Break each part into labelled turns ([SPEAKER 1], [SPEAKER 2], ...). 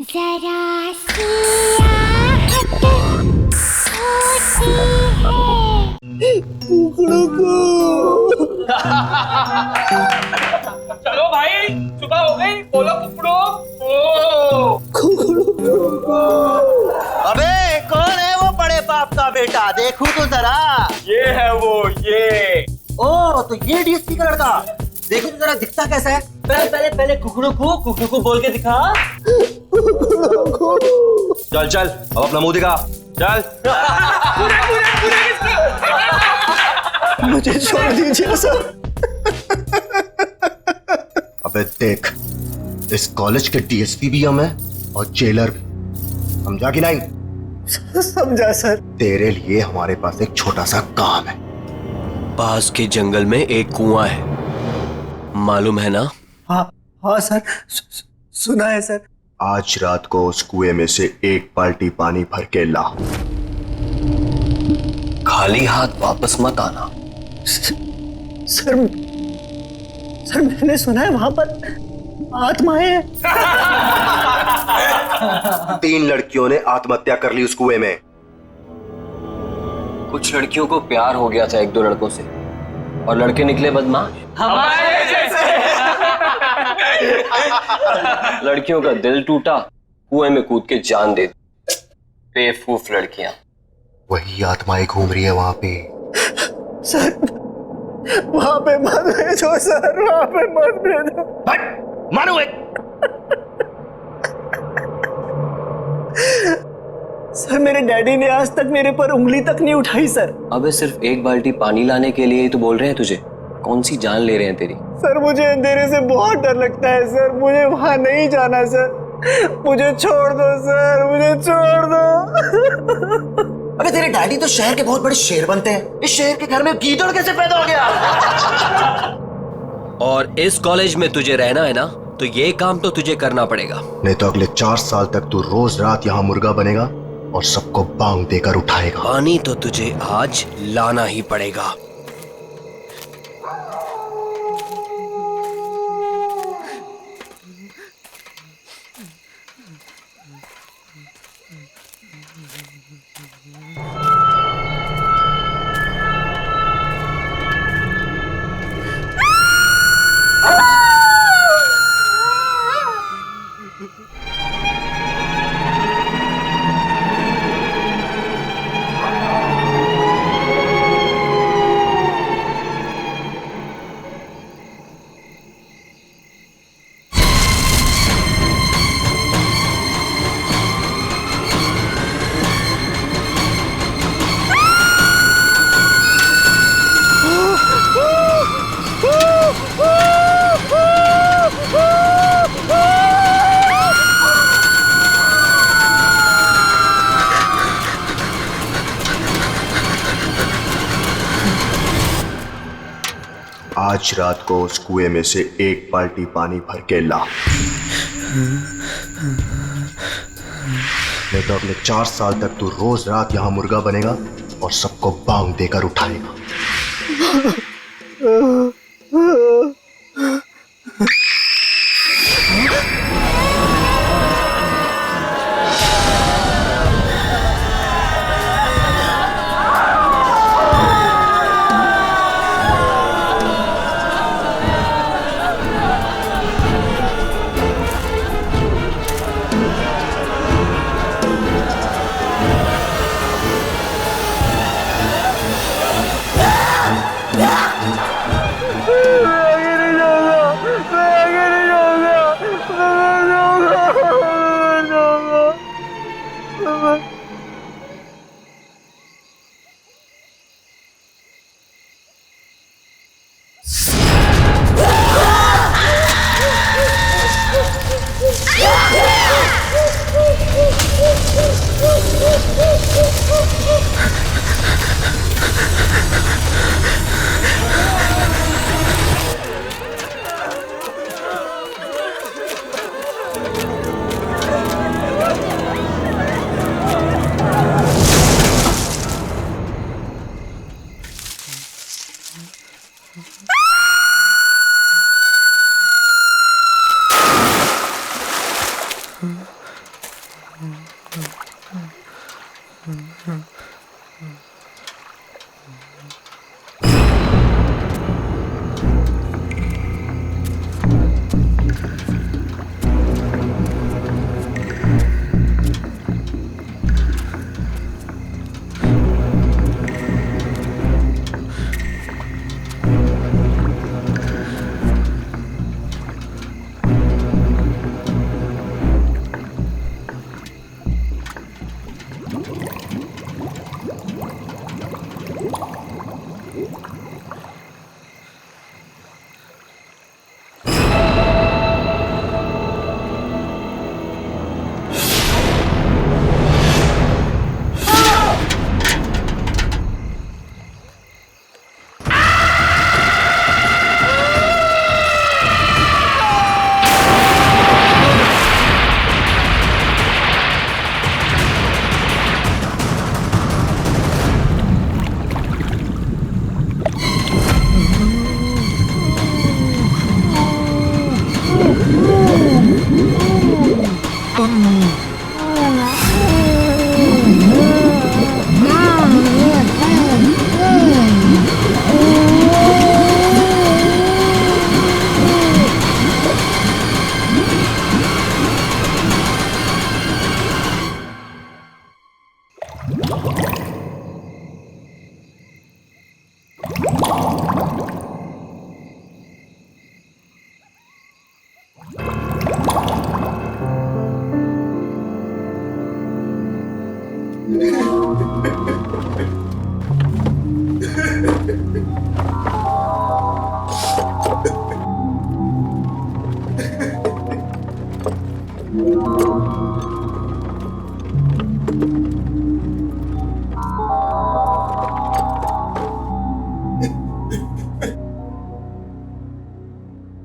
[SPEAKER 1] जरा सी आहट होती है कुकड़ों को।
[SPEAKER 2] चलो भाई, सुबह हो गई, बोलो कुकड़ो।
[SPEAKER 3] अबे कौन है वो बड़े बाप का बेटा, देखूं तो जरा।
[SPEAKER 2] ये है वो, ये।
[SPEAKER 3] ओ तो ये डीएसपी का लड़का, देखो तो जरा दिखता कैसा है। पहले कुकड़ू को बोल के दिखा।
[SPEAKER 4] चल चल अब अपना मुंह दिखा, चल।
[SPEAKER 3] मुझे छोड़ दीजिए सर। अबे देख, इस कॉलेज के डीएसपी भी हम हैं और जेलर भी, समझा कि नहीं? समझा सर। तेरे लिए हमारे पास एक छोटा सा काम है।
[SPEAKER 5] पास के जंगल में एक कुआं है, मालूम है ना?
[SPEAKER 3] हाँ सर, सुना है सर। आज रात को उस कुएं में से एक बाल्टी पानी भर के ला।
[SPEAKER 5] खाली हाथ वापस मत आना।
[SPEAKER 3] सर मैंने सुना है वहां पर आत्माएं हैं। 3 लड़कियों ने आत्महत्या कर ली उस कुएं में।
[SPEAKER 5] कुछ लड़कियों को प्यार हो गया था 1-2 लड़कों से, और लड़के निकले बदमाश।
[SPEAKER 2] हमारे जैसे।
[SPEAKER 5] लड़कियों का दिल टूटा, कुएं में कूद के जान दे दी। बेवकूफ लड़कियां।
[SPEAKER 3] वही आत्माएं घूम रही है वहां पे। सर वहां पे मत भेजो सर, वहां पे मत भेजो।
[SPEAKER 4] मानो
[SPEAKER 3] सर मेरे डैडी ने आज तक मेरे पर उंगली तक नहीं उठाई सर।
[SPEAKER 5] अबे सिर्फ एक बाल्टी पानी लाने के लिए ही तो बोल रहे हैं तुझे। कौन सी जान ले रहे हैं तेरी?
[SPEAKER 3] सर मुझे अंधेरे से बहुत डर लगता है सर, मुझे वहां नहीं जाना सर। मुझे छोड़ दो सर, मुझे छोड़ दो। अबे तेरे डैडी तो शहर के बहुत बड़े शेर बनते हैं, इस शहर के घर में गीदड़ कैसे पैदा हो गया?
[SPEAKER 5] और इस कॉलेज में तुझे रहना है ना, तो ये काम तो तुझे करना पड़ेगा।
[SPEAKER 3] नहीं तो अगले 4 साल तक तू रोज रात यहाँ मुर्गा बनेगा और सबको बांग देकर उठाएगा।
[SPEAKER 5] पानी तो तुझे आज लाना ही पड़ेगा।
[SPEAKER 3] आज रात को उस कुएं में से एक बाल्टी पानी भर के ला। नहीं तो अगले 4 साल तक तू रोज रात यहाँ मुर्गा बनेगा और सबको बांग देकर उठाएगा।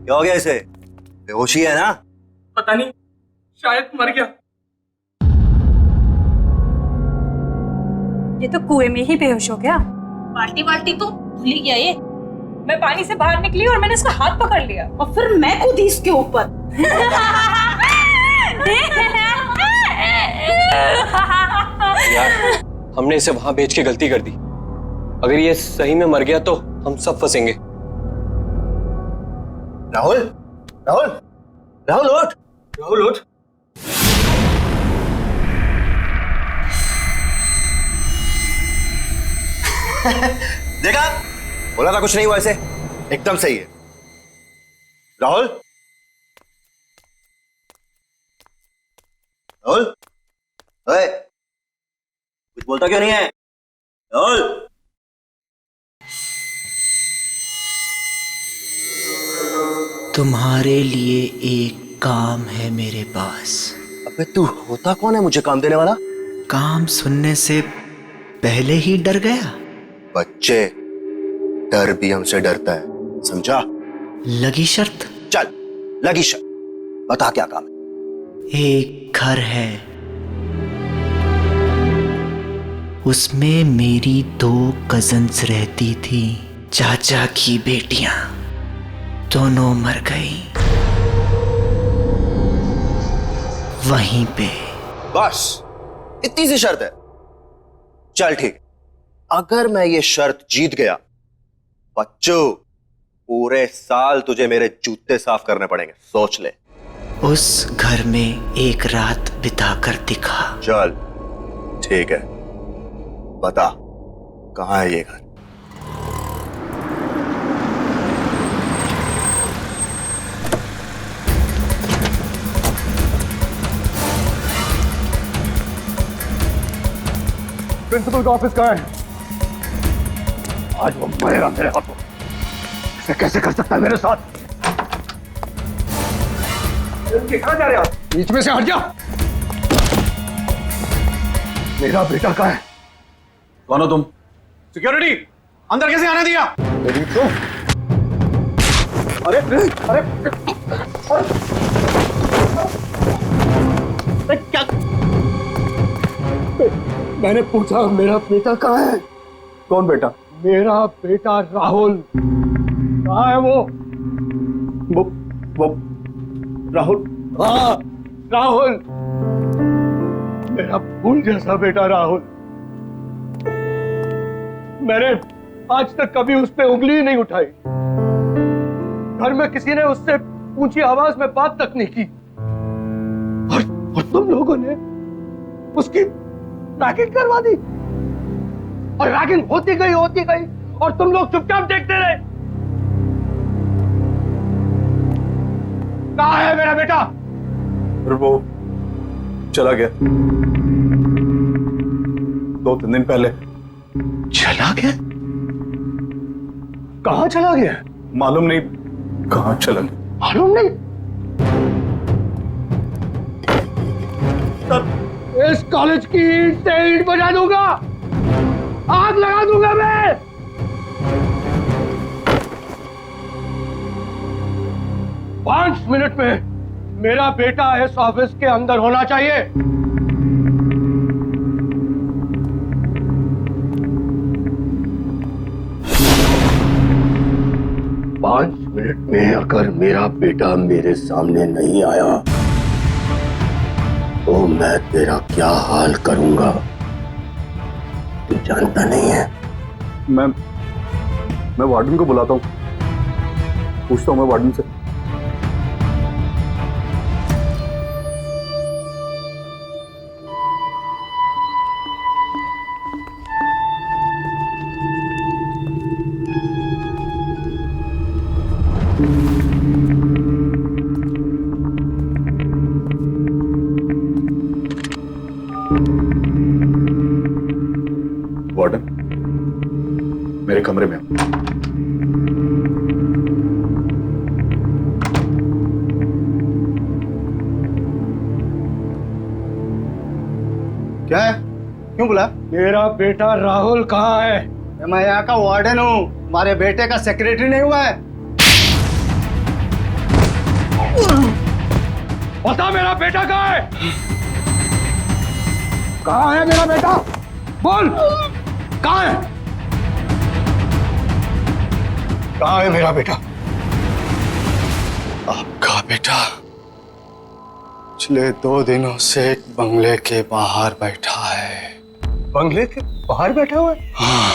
[SPEAKER 3] क्या हो गया इसे? बेहोशी है ना?
[SPEAKER 2] पता नहीं, शायद मर गया।
[SPEAKER 6] ये तो कुएं में ही बेहोश हो गया।
[SPEAKER 7] बाल्टी बाल्टी तो भूल ही गया ये।
[SPEAKER 6] मैं पानी से बाहर निकली और मैंने इसका हाथ पकड़ लिया
[SPEAKER 7] और फिर मैं कूदी इसके ऊपर।
[SPEAKER 5] यार, हमने इसे वहां बेच के गलती कर दी। अगर ये सही में मर गया तो हम सब फंसेंगे।
[SPEAKER 3] राहुल, राहुल, राहुल उठ, राहुल उठ। देखा, बोला था कुछ नहीं हुआ इसे, एकदम सही है। राहुल, राहुल, ओए, कुछ बोलता क्यों नहीं है? राहुल,
[SPEAKER 8] तुम्हारे लिए एक काम है मेरे पास।
[SPEAKER 3] अबे तू होता कौन है मुझे काम देने वाला?
[SPEAKER 8] काम सुनने से पहले ही डर गया।
[SPEAKER 3] बच्चे, डर भी हमसे डरता है, समझा?
[SPEAKER 8] लगी शर्त?
[SPEAKER 3] चल, लगी शर्त, बता क्या काम है?
[SPEAKER 8] एक घर है, उसमें मेरी 2 कजन्स रहती थी, चाचा की बेटियां, दोनों मर गई वहीं पे।
[SPEAKER 3] बस इतनी सी शर्त है? चल ठीक, अगर मैं ये शर्त जीत गया, बच्चों, पूरे साल तुझे मेरे जूते साफ करने पड़ेंगे, सोच ले।
[SPEAKER 8] उस घर में एक रात बिताकर दिखा।
[SPEAKER 3] चल ठीक है, बता कहां है ये घर?
[SPEAKER 9] प्रिंसिपल का ऑफिस कहाँ है? आज वो मरेगा मेरे हाथों। इसे कैसे कर सकता है मेरे साथ? कहाँ जा रहे हो? बीच में से हट जा। मेरा बेटा कहाँ है?
[SPEAKER 10] कौन हो तुम? सिक्योरिटी, अंदर कैसे आने दिया?
[SPEAKER 9] मेरी तो अरे अरे क्या? मैंने पूछा मेरा बेटा कहाँ है?
[SPEAKER 10] कौन बेटा?
[SPEAKER 9] मेरा बेटा राहुल कहाँ है? वो राहुल। हाँ, राहुल, मेरा फूल जैसा बेटा राहुल। मैंने आज तक कभी उस पे उंगली ही नहीं उठाई। घर में किसी ने उससे ऊंची आवाज में बात तक नहीं की। और तुम लोगों ने उसकी रैगिंग करवा दी। और रैगिंग होती गई और तुम लोग चुपचाप देखते रहे। कहाँ है मेरा बेटा?
[SPEAKER 10] फिर वो चला गया 2-3 दिन पहले।
[SPEAKER 9] चला गया? कहाँ चला गया?
[SPEAKER 10] मालूम नहीं कहाँ चला गया।
[SPEAKER 9] मालूम नहीं? इस कॉलेज की ईंट से ईंट बजा दूंगा, आग लगा दूंगा मैं। पांच मिनट में मेरा बेटा इस ऑफिस के अंदर होना चाहिए। 5 मिनट मिनट में अगर मेरा बेटा मेरे सामने नहीं आया तो मैं तेरा क्या हाल करूंगा तू जानता नहीं है।
[SPEAKER 10] मैं वार्डन को बुलाता हूँ, पूछता हूँ मैं वार्डन से। वार्डन, मेरे कमरे में आओ।
[SPEAKER 3] क्या है, क्यों बुला?
[SPEAKER 9] मेरा बेटा राहुल कहाँ है?
[SPEAKER 3] मैं यहाँ का वार्डन हूँ, हमारे बेटे का सेक्रेटरी नहीं हुआ है।
[SPEAKER 9] बता मेरा बेटा कहाँ है? कहाँ है मेरा बेटा? बोल, कहाँ है? कहाँ है मेरा बेटा?
[SPEAKER 3] आपका बेटा पिछले 2 दिनों से एक बंगले के बाहर बैठा है।
[SPEAKER 9] बंगले के बाहर बैठा हुआ है?
[SPEAKER 3] हाँ,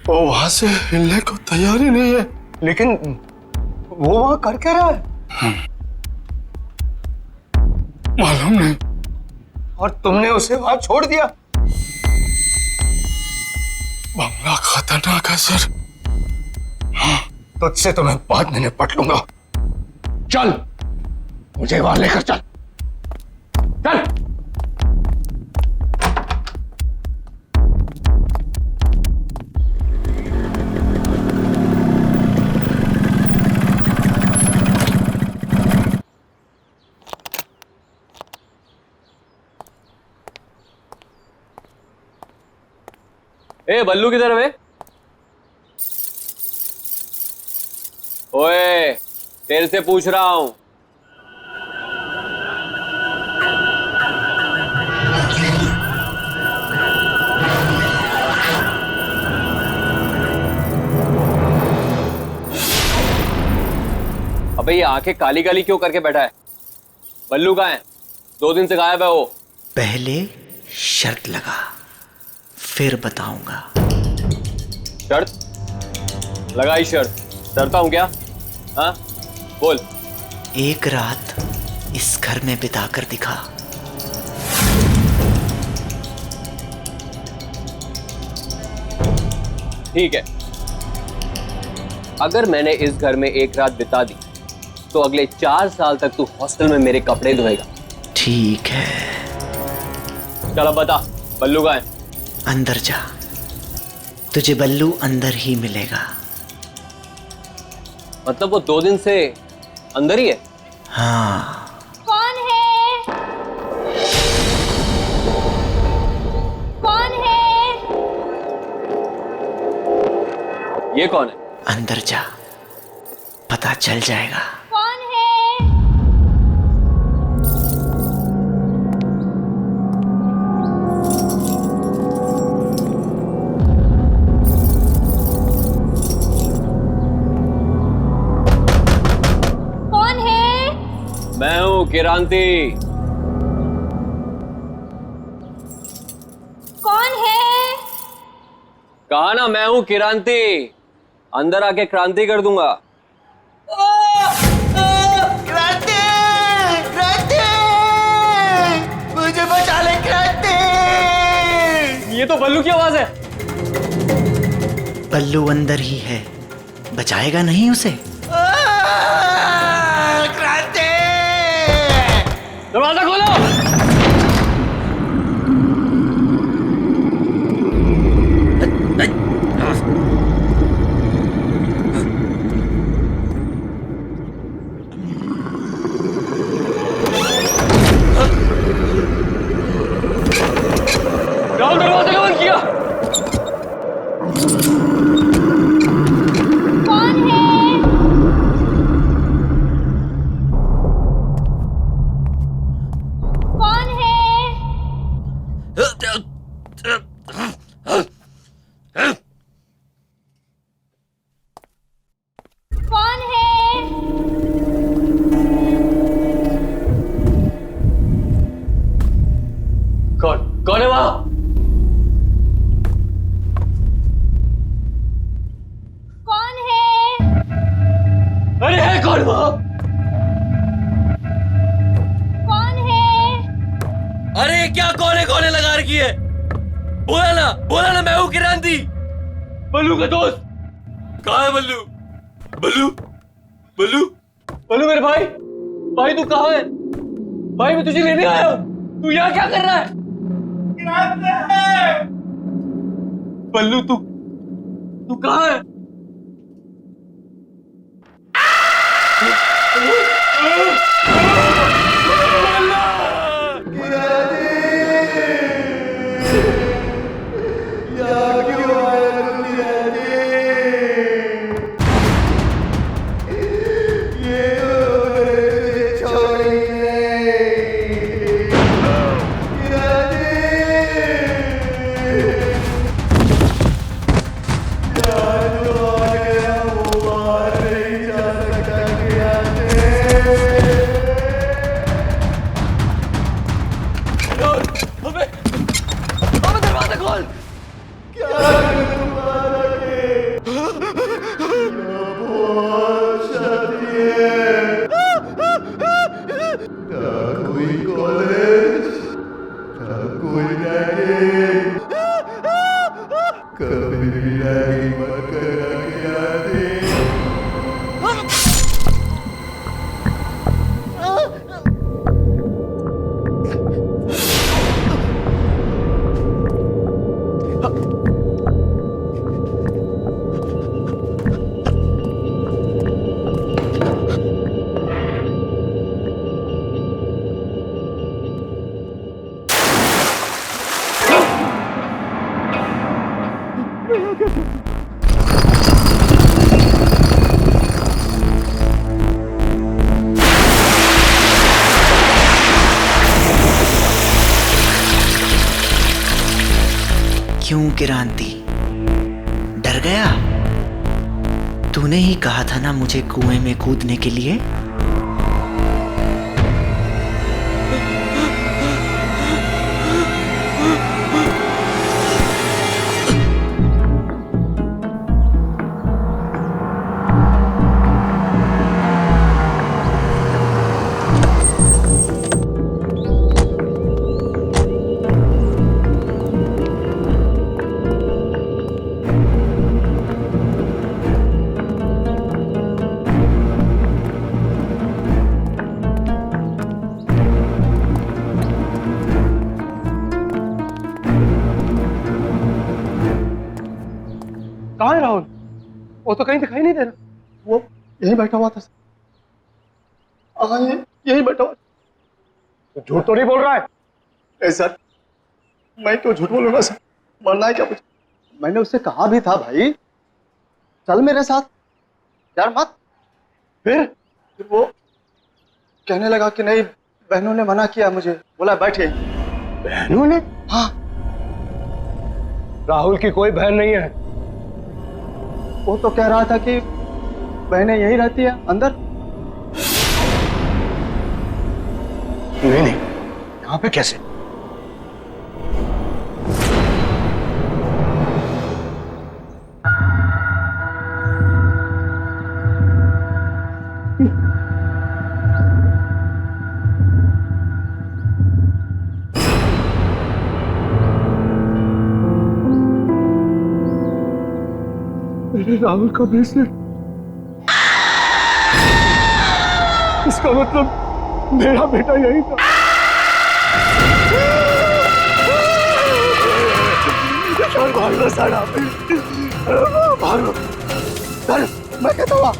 [SPEAKER 3] वो वहां से हिलने को तैयार ही नहीं है।
[SPEAKER 9] लेकिन वो वहां कर क्या रहा है?
[SPEAKER 3] मालूम नहीं।
[SPEAKER 9] और तुमने उसे वहां छोड़ दिया?
[SPEAKER 3] बंगला खतरनाक है सर।
[SPEAKER 9] तुझसे तो मैं बाद में निपट लूंगा। चल, मुझे वहां लेकर चल। चल।
[SPEAKER 5] ए बल्लू किधर है? ओए, तेरे से पूछ रहा हूं। अबे ये आंखें काली काली क्यों करके बैठा है? बल्लू कहाँ है? 2 दिन से गायब है वो।
[SPEAKER 8] पहले शर्त लगा, फिर बताऊंगा।
[SPEAKER 5] शर्त? लगाई शर्त। डरता हूं क्या? हाँ, बोल।
[SPEAKER 8] एक रात इस घर में बिता कर दिखा।
[SPEAKER 5] ठीक है, अगर मैंने इस घर में एक रात बिता दी तो अगले 4 साल तक तू हॉस्टल में मेरे कपड़े धोएगा।
[SPEAKER 8] ठीक है,
[SPEAKER 5] चल अब बता, बल्लू कहाँ है?
[SPEAKER 8] अंदर जा, तुझे बल्लू अंदर ही मिलेगा।
[SPEAKER 5] मतलब वो 2 दिन से अंदर ही है?
[SPEAKER 8] हाँ।
[SPEAKER 1] कौन है? कौन है?
[SPEAKER 5] ये कौन है?
[SPEAKER 8] अंदर जा, पता चल जाएगा।
[SPEAKER 1] कौन है? कौन है?
[SPEAKER 5] मैं हूँ किरांती।
[SPEAKER 1] कौन है?
[SPEAKER 5] कहा ना, मैं हूँ किरांती। अंदर आके क्रांति कर दूंगा।
[SPEAKER 3] क्रांति! क्रांति! मुझे बचा ले क्रांति!
[SPEAKER 5] ये तो बल्लू की आवाज है।
[SPEAKER 8] बल्लू अंदर ही है, बचाएगा नहीं उसे?
[SPEAKER 3] क्रांति!
[SPEAKER 5] दरवाजा खोलो। राहुल, दरवाजा कौन किया?
[SPEAKER 1] कौन है?
[SPEAKER 5] कौन वहां?
[SPEAKER 1] कौन है?
[SPEAKER 5] अरे क्या कोने लगा रखी है? बोला ना मैं हूँ क्रांति, बल्लू का दोस्त। कहाँ है बल्लू? बल्लू मेरे भाई तू कहाँ है? भाई मैं तुझे लेने आया हूँ, तू यहाँ क्या कर रहा है? बल्लू तू कहाँ है?
[SPEAKER 8] क्यों क्रांति, डर गया? तूने ही कहा था ना मुझे कुएं में कूदने के लिए।
[SPEAKER 9] कहाँ है राहुल? वो तो कहीं दिखाई नहीं दे रहा। वो यहीं बैठा हुआ था। यहीं बैठा हुआ। तो झूठ तो नहीं बोल रहा है? नहीं सर, मैं क्यों झूठ बोलूंगा सर? मरना है क्या मुझे? मैंने उससे कहा भी था भाई चल मेरे साथ, यार मत। फिर वो कहने लगा कि नहीं, बहनों ने मना किया मुझे, बोला बैठ यहीं। बहनों ने? हाँ। राहुल की कोई बहन नहीं है। वो तो कह रहा था कि बहनें यहीं रहती है अंदर। नहीं, यहाँ पे कैसे? मेरे राहुल का ब्रेसलेट, इसका मतलब मेरा बेटा यही था। भागो साड़ा, भागो। मैं कहता हुआ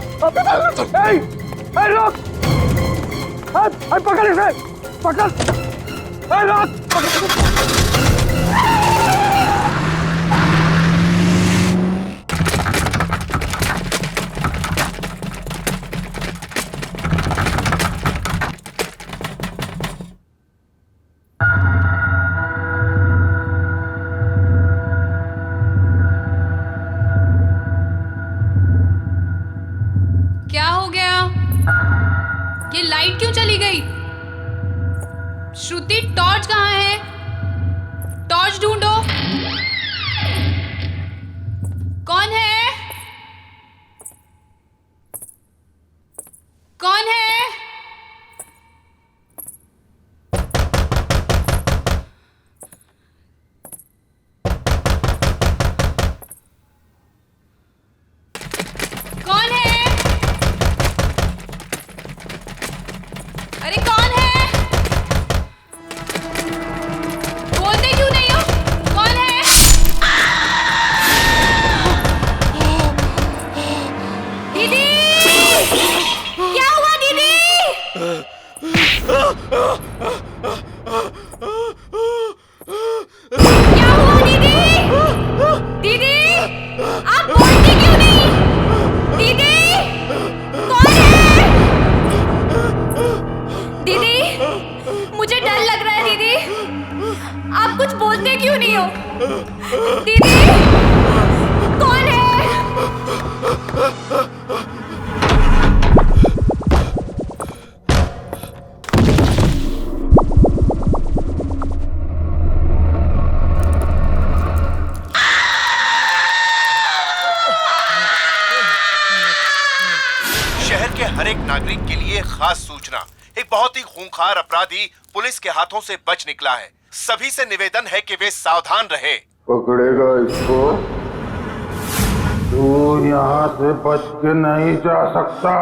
[SPEAKER 9] रोक, पकड़ इसे, पकड़, रोक।
[SPEAKER 1] क्या हो गया? ये लाइट क्यों चली गई? श्रुति, टॉर्च कहाँ है? टॉर्च ढूंढो। कौन है? अरे कौन है? बोलते क्यों नहीं हो? कौन है? दीदी! क्या हुआ दीदी? क्या हुआ दीदी? दीदी! आप बोलते क्यों नहीं? दीदी! कौन है? दीदी! मुझे डर लग रहा है दीदी। आप कुछ बोलते क्यों नहीं हो? दीदी! कौन है?
[SPEAKER 11] शहर के हर एक नागरिक के लिए खास सूचना। एक बहुत ही खूंखार अपराधी पुलिस के हाथों से बच निकला है। सभी से निवेदन है कि वे सावधान रहे।
[SPEAKER 12] पकड़ेगा इसको, तू यहाँ से बच के नहीं जा सकता।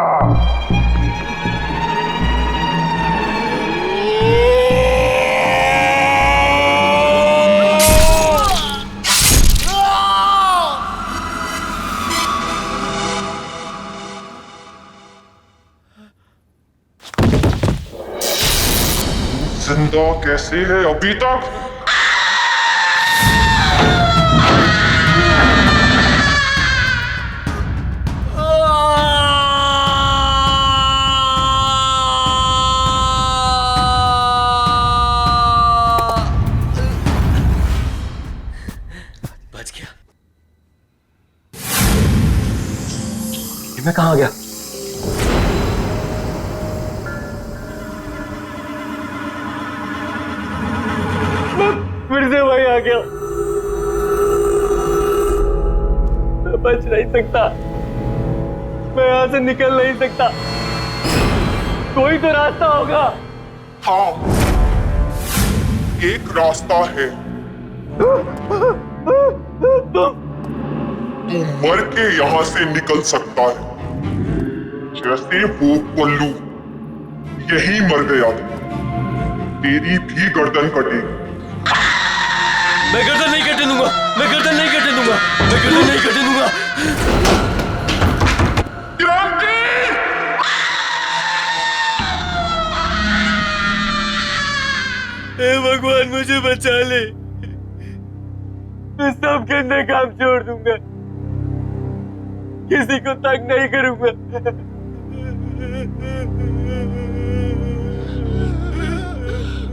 [SPEAKER 12] जिंदा कैसे है अभी तक?
[SPEAKER 5] बच गया। ये मैं कहाँ गया?
[SPEAKER 2] फिर से वही आ गया। मैं बच नहीं सकता, मैं यहाँ से निकल नहीं सकता। कोई तो रास्ता होगा।
[SPEAKER 12] हाँ, एक रास्ता है। तू मर के यहाँ से निकल सकता है, जैसे वो पल्लू यही मर गया, तेरी भी गर्दन कटेगी।
[SPEAKER 5] मैं गर्दन नहीं कटने दूंगा, मैं गर्दन नहीं कटने दूंगा, मैं गर्दन नहीं कटने दूंगा। हे भगवान मुझे बचा ले, मैं सब गंदे काम छोड़ दूंगा, किसी को तंग नहीं करूंगा।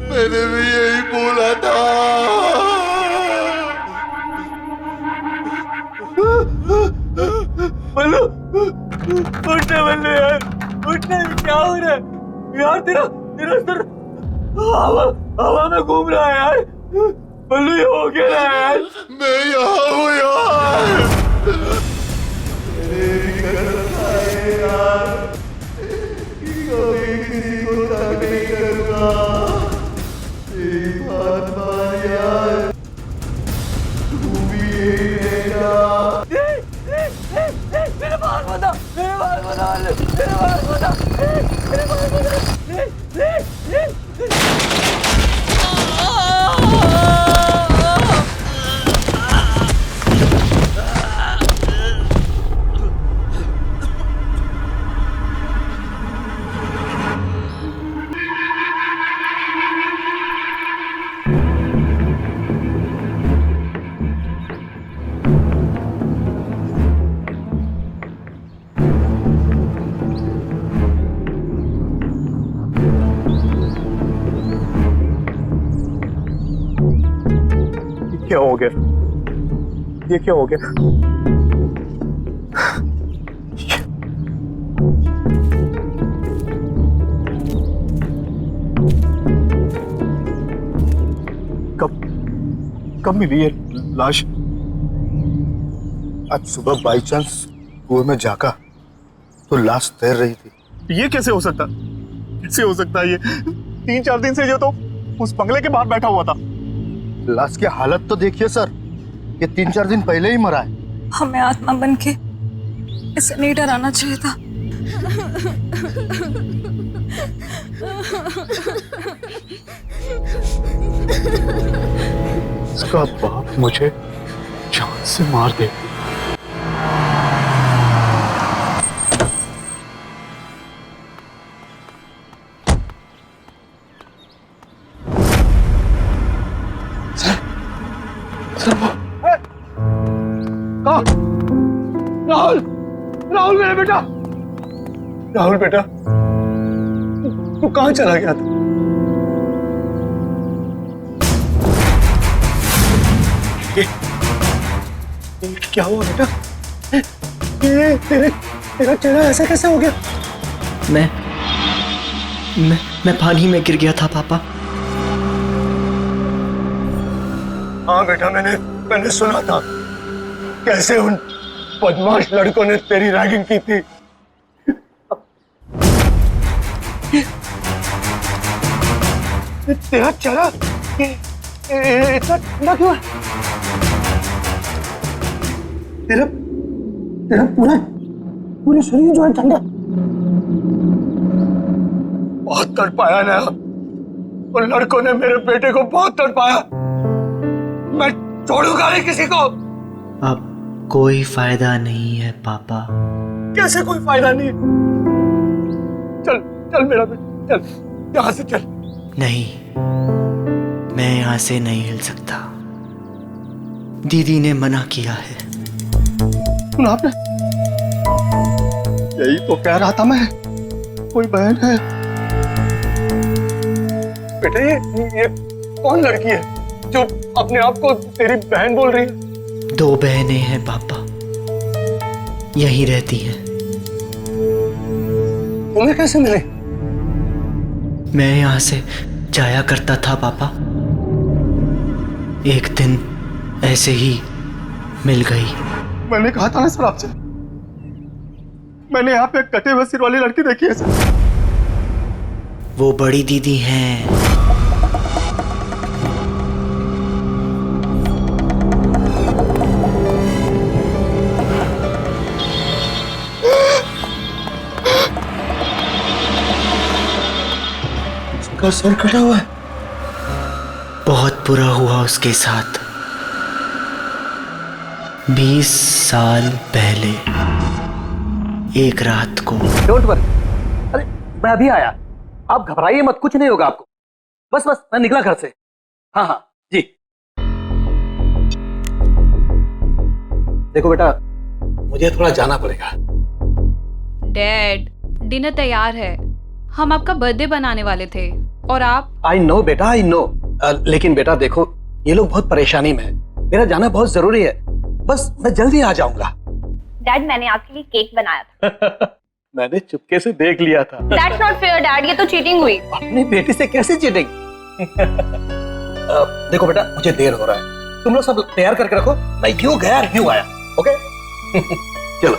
[SPEAKER 12] मैंने भी यही बोला था।
[SPEAKER 2] बल्लू, उठना बल्लू यार, उठना। क्या हो रहा है यार? तेरा सर हवा में घूम रहा है यार। बल्लू ये हो क्या रहा है यार?
[SPEAKER 12] मैं यहाँ हूँ यार।
[SPEAKER 2] मेरे बाल बता, मेरे बाल बता, मेरे बाल बता, मेरे बाल बता। क्या हो गया? ये क्या हो गया? कब मिली ये लाश? आज सुबह बाई चांस कुएं में झांका तो लाश तैर रही थी। ये कैसे हो सकता? कैसे हो सकता है ये? 3-4 दिन से ये तो उस बंगले के बाहर बैठा हुआ था। लाश की हालत तो देखिए सर, ये 3-4 दिन पहले ही मरा है।
[SPEAKER 6] हमें आत्मा बन के इसे नहीं डराना चाहिए था।
[SPEAKER 2] इसका बाप मुझे जान से मार दे।
[SPEAKER 9] राहुल, राहुल मेरा बेटा, राहुल बेटा, तू कहां चला गया था? ये क्या हुआ बेटा? तेरा चेहरा ऐसा कैसे हो गया?
[SPEAKER 8] मैं पानी में गिर गया था पापा।
[SPEAKER 9] हाँ बेटा, मैंने सुना था कैसे उन बदमाश लड़कों ने तेरी रैगिंग की थी। तेरा चेहरा इतना ठंडा क्यों है? तेरा पूरा शरीर जो है ठंडा। बहुत तड़पाया ना उन लड़कों ने, मेरे बेटे को बहुत तड़पाया। मैं छोड़ूंगा नहीं किसी को।
[SPEAKER 8] अब कोई फायदा नहीं है पापा।
[SPEAKER 9] कैसे कोई फायदा नहीं? चल चल मेरा बेटा, चल यहां से चल।
[SPEAKER 8] नहीं, मैं यहां से नहीं हिल सकता। दीदी ने मना किया है।
[SPEAKER 9] सुना आपने? यही तो कह रहा था मैं, कोई बहन है। बेटा ये कौन लड़की है जो अपने आप को तेरी बहन बोल रही है?
[SPEAKER 8] 2 बहनें हैं पापा, यहीं रहती हैं।
[SPEAKER 9] तुम्हें कैसे मिले?
[SPEAKER 8] मैं यहां से जाया करता था पापा, एक दिन ऐसे ही मिल गई।
[SPEAKER 2] मैंने कहा था ना सर आपसे, मैंने यहाँ पे कटे हुए सिर वाली लड़की देखी है सर।
[SPEAKER 8] वो बड़ी दीदी हैं।
[SPEAKER 9] उसका सर कटा हुआ है।
[SPEAKER 8] बहुत बुरा हुआ उसके साथ 20 साल पहले एक रात को।
[SPEAKER 10] डोंट वरी, अरे मैं अभी आया, आप घबराइए मत, कुछ नहीं होगा आपको। बस मैं निकला घर से। हाँ हाँ जी। देखो बेटा, मुझे थोड़ा जाना पड़ेगा।
[SPEAKER 1] डैड, डिनर तैयार है, हम आपका बर्थडे बनाने वाले थे और आप।
[SPEAKER 10] आई नो बेटा, आई नो। लेकिन बेटा देखो, ये लोग बहुत परेशानी में है, मेरा जाना बहुत जरूरी है। बस मैं जल्दी आ जाऊंगा।
[SPEAKER 1] डैड, मैंने आपके लिए केक बनाया था।
[SPEAKER 10] मैंने चुपके से देख लिया था।
[SPEAKER 1] That's not fair, डैड, ये तो चीटिंग हुई।
[SPEAKER 10] अपनी बेटी से कैसे चीटिंग? देखो बेटा, मुझे देर हो रहा है, तुम लोग सब तैयार करके रखो, मैं यूं गया यूं आया। ओके? चलो।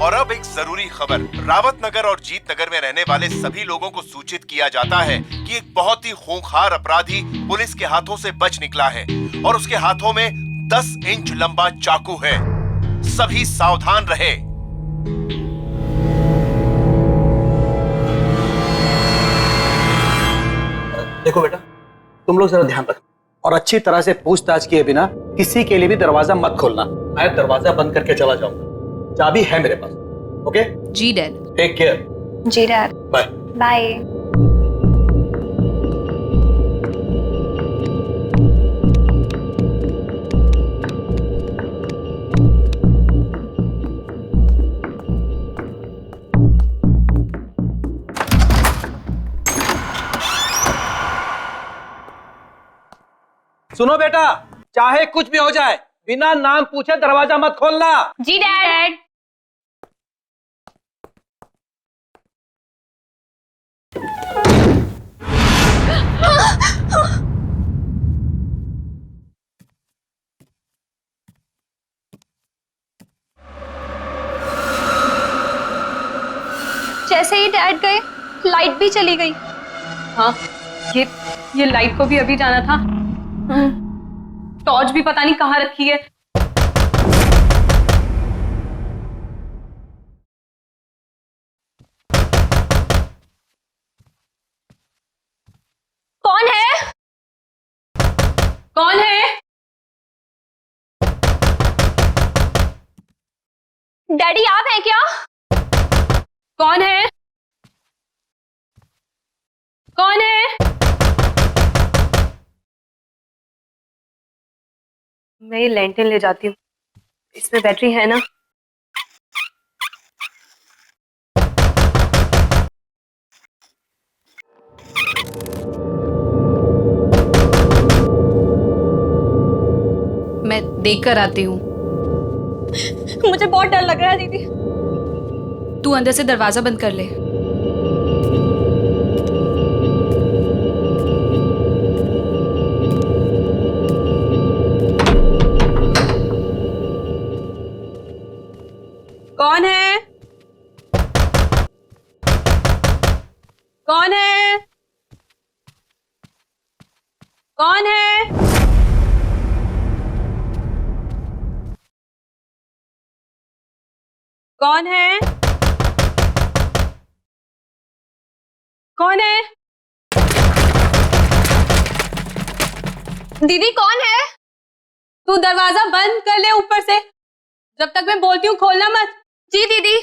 [SPEAKER 11] और अब एक जरूरी खबर, रावत नगर और जीत नगर में रहने वाले सभी लोगों को सूचित किया जाता है कि एक बहुत ही खूंखार अपराधी पुलिस के हाथों से बच निकला है और उसके हाथों में 10 इंच लंबा चाकू है। सभी सावधान रहे।
[SPEAKER 10] देखो बेटा, तुम लोग जरा ध्यान रखो और अच्छी तरह से पूछताछ किए बिना किसी के लिए भी दरवाजा मत खोलना। मैं दरवाजा बंद करके चला जाऊंगा, चाबी है मेरे पास। ओके?
[SPEAKER 1] जी डैड।
[SPEAKER 10] Take care.
[SPEAKER 1] जी डैड।
[SPEAKER 10] Bye
[SPEAKER 1] bye.
[SPEAKER 10] सुनो बेटा, चाहे कुछ भी हो जाए, बिना नाम पूछे दरवाजा मत खोलना।
[SPEAKER 1] जी डैड। जैसे ही डैड गए, लाइट भी चली गई।
[SPEAKER 6] हाँ, ये लाइट को भी अभी जाना था। टॉर्च भी पता नहीं कहाँ रखी है।
[SPEAKER 1] कौन है?
[SPEAKER 6] कौन
[SPEAKER 1] डैडी आप हैं क्या?
[SPEAKER 6] कौन है? कौन है? मैं ये लैंटर्न ले जाती हूँ, इसमें बैटरी है ना? मैं देख कर आती हूँ।
[SPEAKER 1] मुझे बहुत डर लग रहा है दीदी।
[SPEAKER 6] तू अंदर से दरवाजा बंद कर ले। कौन है? कौन है? कौन है? कौन है? कौन है?
[SPEAKER 1] दीदी कौन है?
[SPEAKER 6] तू दरवाजा बंद कर ले ऊपर से। जब तक मैं बोलती हूँ खोलना मत।
[SPEAKER 1] जी दीदी।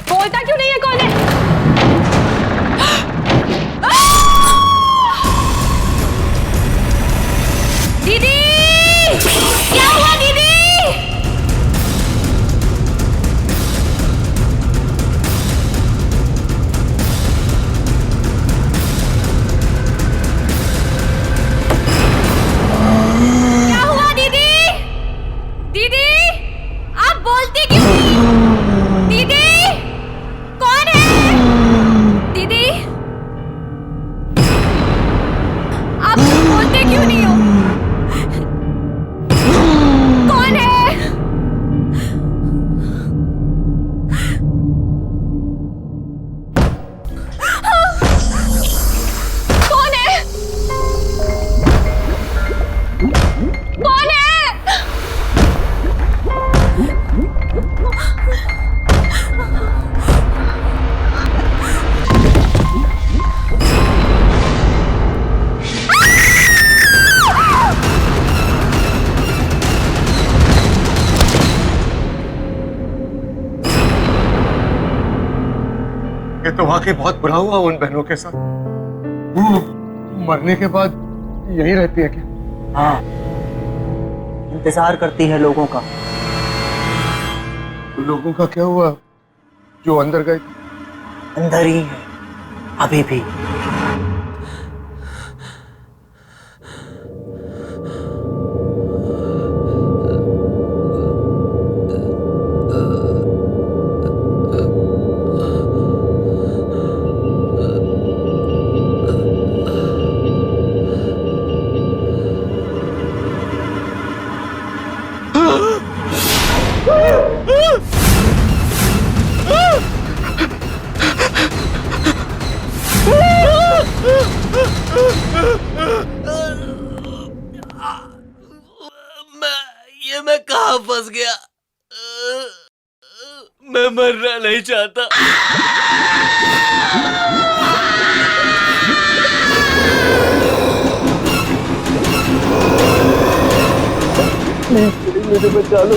[SPEAKER 6] बोलता क्यों नहीं है? कौन है?
[SPEAKER 1] दीदी क्या हुआ दीदी? क्या हुआ दीदी? दीदी आप बोलती क्यों नहीं? दीदी कौन है? दीदी आप बोलते क्यों नहीं हो? कौन है? कौन है? कौन है?
[SPEAKER 9] ये तो वाकई बहुत बुरा हुआ उन बहनों के साथ। मरने के बाद यही रहती है क्या?
[SPEAKER 3] हाँ, इंतजार करती है लोगों का।
[SPEAKER 9] लोगों का क्या हुआ जो अंदर गए थे?
[SPEAKER 3] अंदर ही है अभी भी।
[SPEAKER 5] मैं कहाँ फंस गया? मैं मरना नहीं चाहता।
[SPEAKER 9] मुझे बचा लो,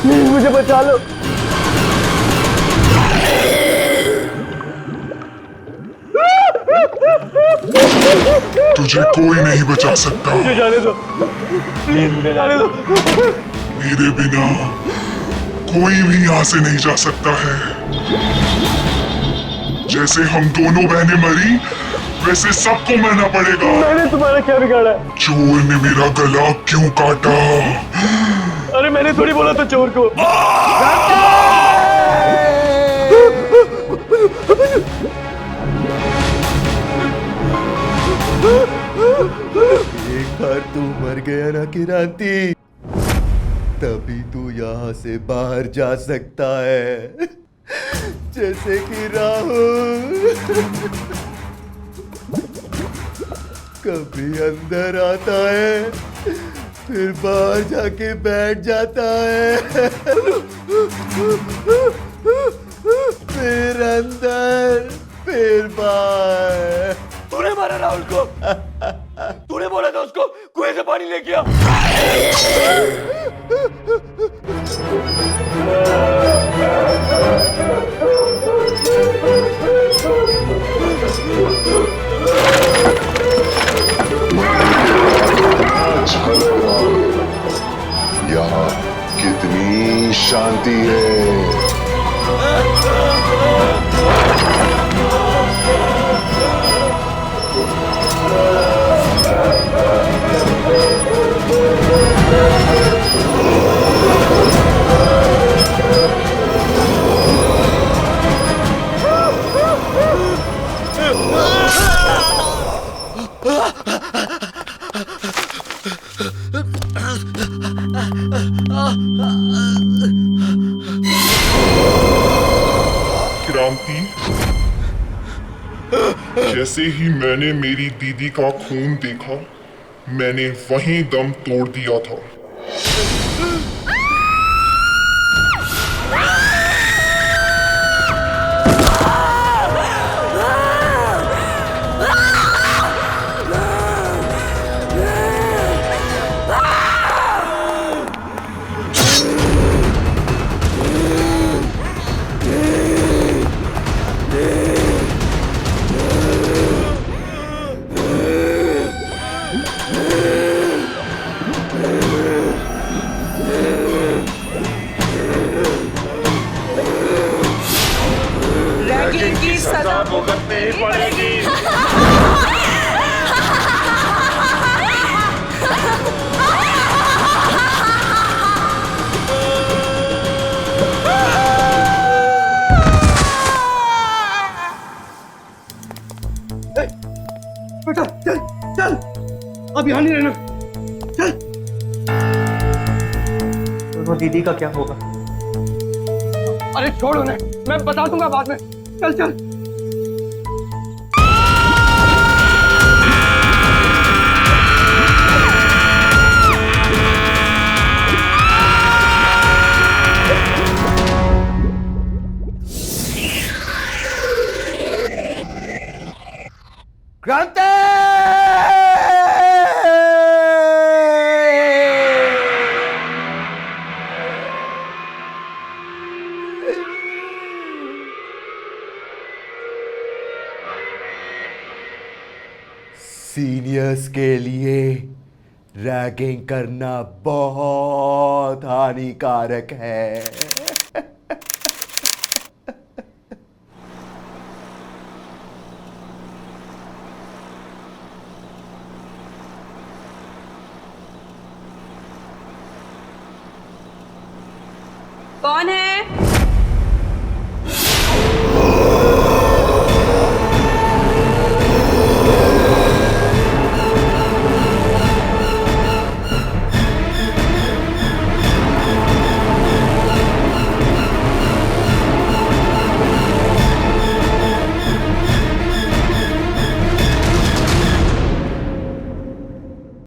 [SPEAKER 9] मुझे बचा लो।
[SPEAKER 12] तुझे कोई नहीं बचा सकता।
[SPEAKER 9] मुझे जाने दो, प्लीज मुझे जाने दो।
[SPEAKER 12] मेरे बिना कोई भी यहाँ से नहीं जा सकता है। जैसे हम दोनों बहनें मरी, वैसे सबको मरना पड़ेगा।
[SPEAKER 9] मैंने तुम्हारा क्या बिगाड़ा?
[SPEAKER 12] चोर ने मेरा गला क्यों काटा?
[SPEAKER 9] अरे मैंने थोड़ी बोला था चोर को।
[SPEAKER 13] एक बार तू मर गया ना किरांती, तभी तू यहाँ से बाहर जा सकता है। जैसे कि राहुल कभी अंदर आता है, फिर बाहर जाके बैठ जाता है, फिर अंदर, फिर बाहर।
[SPEAKER 5] तूने मारा राहुल को। तूने बोला था उसको कुएं से पानी लेके आ।
[SPEAKER 12] यहाँ कितनी शांति है। क्रांति, जैसे ही मैंने मेरी दीदी का खून देखा, मैंने वहीं दम तोड़ दिया था।
[SPEAKER 5] की सजा भुगतनी पड़ेगी।
[SPEAKER 9] बेटा चल चल, अब यहाँ नहीं रहना, चल।
[SPEAKER 10] दोनों दीदी का क्या होगा?
[SPEAKER 9] अरे छोड़ उन्हें, मैं बता दूंगा बाद में। चल चल।
[SPEAKER 13] क्रांति! सीनियर्स के लिए रैगिंग करना बहुत हानिकारक है।
[SPEAKER 6] कौन है?